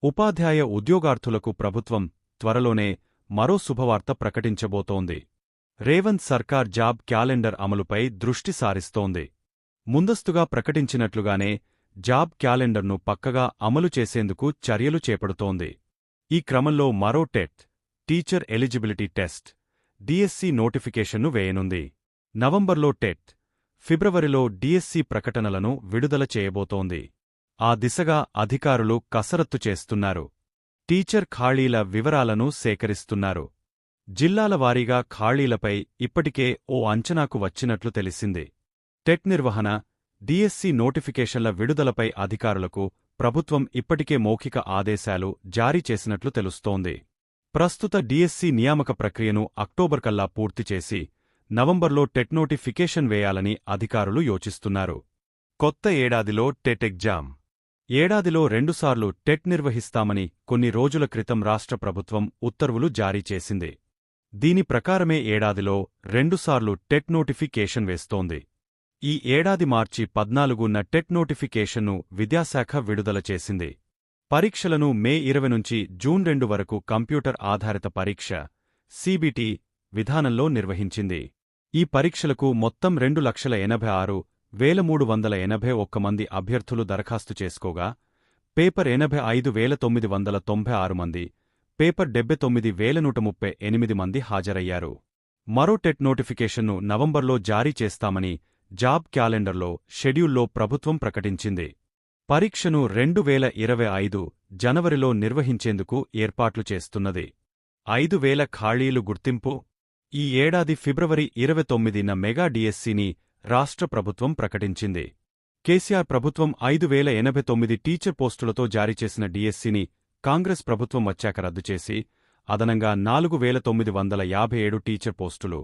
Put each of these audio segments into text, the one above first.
ఉపాధ్యాయ ఉద్యోగార్థులకు ప్రభుత్వం త్వరలోనే మరో శుభవార్త ప్రకటించబోతోంది. రేవంత్ సర్కార్ జాబ్ క్యాలెండర్ అమలుపై దృష్టి సారిస్తోంది. ముందస్తుగా ప్రకటించినట్లుగానే జాబ్ క్యాలెండర్ను పక్కగా అమలు చేసేందుకు చర్యలు చేపడుతోంది. ఈ క్రమంలో మరో TET teacher eligibility test DSC నోటిఫికేషన్ను వేయనుంది. నవంబర్లో టెట్, ఫిబ్రవరిలో డిఎస్సి ప్రకటనలను విడుదల చేయబోతోంది. ఆ దిశగా అధికారులు కసరత్తు చేస్తున్నారు. టీచర్ ఖాళీల వివరాలను సేకరిస్తున్నారు. జిల్లాల వారీగా ఖాళీలపై ఇప్పటికే ఓ అంచనాకు వచ్చినట్లు తెలిసింది. టెట్ నిర్వహణ, డిఎస్సి నోటిఫికేషన్ల విడుదలపై అధికారులకు ప్రభుత్వం ఇప్పటికే మౌఖిక ఆదేశాలు జారీ చేసినట్లు తెలుస్తోంది. ప్రస్తుత డిఎస్సి నియామక ప్రక్రియను అక్టోబర్కల్లా పూర్తిచేసి నవంబర్లో టెట్ నోటిఫికేషన్ వేయాలని అధికారులు యోచిస్తున్నారు. కొత్త ఏడాదిలో టెట్ ఎగ్జామ్. ఏడాదిలో రెండుసార్లు టెట్ నిర్వహిస్తామని కొన్ని రోజుల క్రితం రాష్ట్ర ప్రభుత్వం ఉత్తర్వులు జారీ చేసింది. దీని ప్రకారమే ఏడాదిలో రెండుసార్లు టెట్ నోటిఫికేషన్ వేస్తోంది. ఈ ఏడాది మార్చి 14న టెట్ నోటిఫికేషన్ను విద్యాశాఖ విడుదల చేసింది. పరీక్షలను మే 20 నుంచి జూన్ 2 వరకు కంప్యూటర్ ఆధారిత పరీక్ష సిబిటి విధానంలో నిర్వహించింది. ఈ పరీక్షలకు మొత్తం 2,86,381 మంది అభ్యర్థులు దరఖాస్తు చేసుకోగా, పేపర్ 85,996 మంది, పేపర్ 79,138 మంది హాజరయ్యారు. మరో టెట్ నోటిఫికేషన్ను నవంబర్లో జారీ చేస్తామని జాబ్ క్యాలెండర్లో షెడ్యూల్లో ప్రభుత్వం ప్రకటించింది. పరీక్షను 2025 జనవరిలో నిర్వహించేందుకు ఏర్పాట్లు చేస్తున్నది. 5,000 ఖాళీలు గుర్తింపు. ఈ ఏడాది ఫిబ్రవరి 29న మెగా డిఎస్సిని రాష్ట్ర ప్రభుత్వం ప్రకటించింది. కేసీఆర్ ప్రభుత్వం 5,089 టీచర్ పోస్టులతో జారీ చేసిన డిఎస్సిని కాంగ్రెస్ ప్రభుత్వం వచ్చాక రద్దు చేసి, అదనంగా 4,957 టీచర్ పోస్టులు,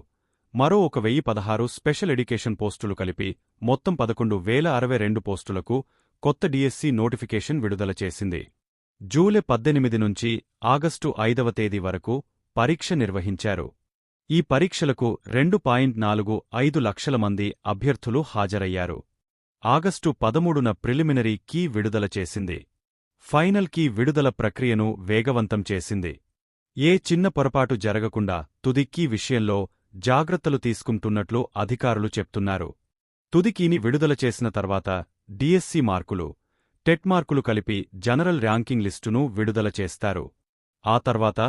మరో 1,016 స్పెషల్ ఎడ్యుకేషన్ పోస్టులు కలిపి మొత్తం 11,062 పోస్టులకు కొత్త డిఎస్సి నోటిఫికేషన్ విడుదల చేసింది. జూలై 18 నుంచి ఆగస్టు 5వ తేదీ వరకు పరీక్ష నిర్వహించారు. ఈ పరీక్షలకు 2.45 లక్షల మంది అభ్యర్థులు హాజరయ్యారు. ఆగస్టు 13న ప్రిలిమినరీ కీ విడుదల చేసింది. ఫైనల్ కీ విడుదల ప్రక్రియను వేగవంతం చేసింది. ఏ చిన్న పొరపాటు జరగకుండా తుది కీ విషయంలో జాగ్రత్తలు తీసుకుంటున్నట్లు అధికారులు చెప్తున్నారు. తుది కీని విడుదల చేసిన తర్వాత డిఎస్సి మార్కులు, టెట్ మార్కులు కలిపి జనరల్ ర్యాంకింగ్ లిస్టును విడుదల చేస్తారు. ఆ తర్వాత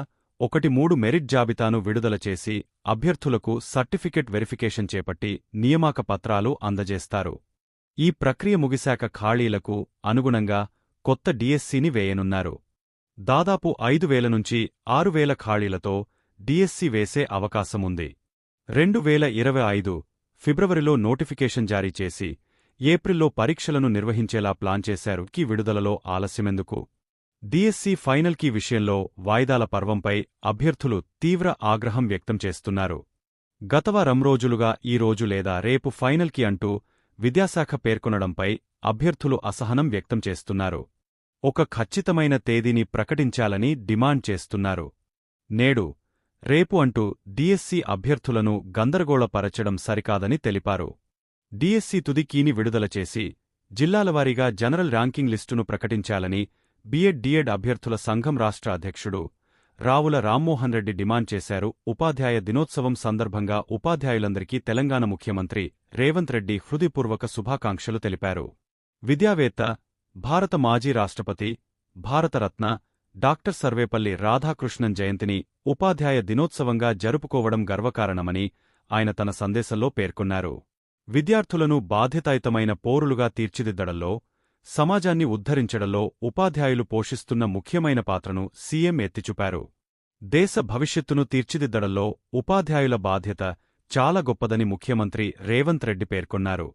1-3 మెరిట్ జాబితాను విడుదల చేసి అభ్యర్థులకు సర్టిఫికెట్ వెరిఫికేషన్ చేపట్టి నియామక పత్రాలు అందజేస్తారు. ఈ ప్రక్రియ ముగిశాక ఖాళీలకు అనుగుణంగా కొత్త డిఎస్సిని వేయనున్నారు. దాదాపు 5,000 నుంచి 6,000 ఖాళీలతో డిఎస్సి వేసే అవకాశముంది. 2025 ఫిబ్రవరిలో నోటిఫికేషన్ జారీ చేసి ఏప్రిల్లో పరీక్షలను నిర్వహించేలా ప్లాన్ చేశారు. కీ విడుదలలో ఆలస్యమెందుకు? డిఎస్సి ఫైనల్ కీ విషయంలో వాయిదాల పర్వంపై అభ్యర్థులు తీవ్ర ఆగ్రహం వ్యక్తం చేస్తున్నారు. గత వారం రోజులుగా ఈ రోజు లేదా రేపు ఫైనల్ కీ అంటూ విద్యాశాఖ పేర్కొనడంపై అభ్యర్థులు అసహనం వ్యక్తం చేస్తున్నారు. ఒక ఖచ్చితమైన తేదీని ప్రకటించాలని డిమాండ్ చేస్తున్నారు. నేడు, రేపు అంటూ డిఎస్సి అభ్యర్థులను గందరగోళపరచడం సరికాదని తెలిపారు. డిఎస్సి తుది కీని విడుదల చేసి జిల్లాలవారీగా జనరల్ ర్యాంకింగ్ లిస్టును ప్రకటించాలని బిఎడ్ అభ్యర్థుల సంఘం రాష్ట్ర అధ్యక్షుడు రావుల రామ్మోహన్ రెడ్డి డిమాండ్ చేశారు. ఉపాధ్యాయ దినోత్సవం సందర్భంగా ఉపాధ్యాయులందరికీ తెలంగాణ ముఖ్యమంత్రి రేవంత్ రెడ్డి హృదయపూర్వక శుభాకాంక్షలు తెలిపారు. విద్యావేత్త, భారత మాజీ రాష్ట్రపతి, భారతరత్న డాక్టర్ సర్వేపల్లి రాధాకృష్ణన్ జయంతిని ఉపాధ్యాయ దినోత్సవంగా జరుపుకోవడం గర్వకారణమని ఆయన తన సందేశంలో పేర్కొన్నారు. విద్యార్థులను బాధ్యతాయుతమైన పౌరులుగా తీర్చిదిద్దడంలో, సమాజాన్ని ఉద్ధరించడంలో ఉపాధ్యాయులు పోషిస్తున్న ముఖ్యమైన పాత్రను సీఎం ఎత్తిచూపారు. దేశ భవిష్యత్తును తీర్చిదిద్దడంలో ఉపాధ్యాయుల బాధ్యత చాలా గొప్పదని ముఖ్యమంత్రి రేవంత్ రెడ్డి పేర్కొన్నారు.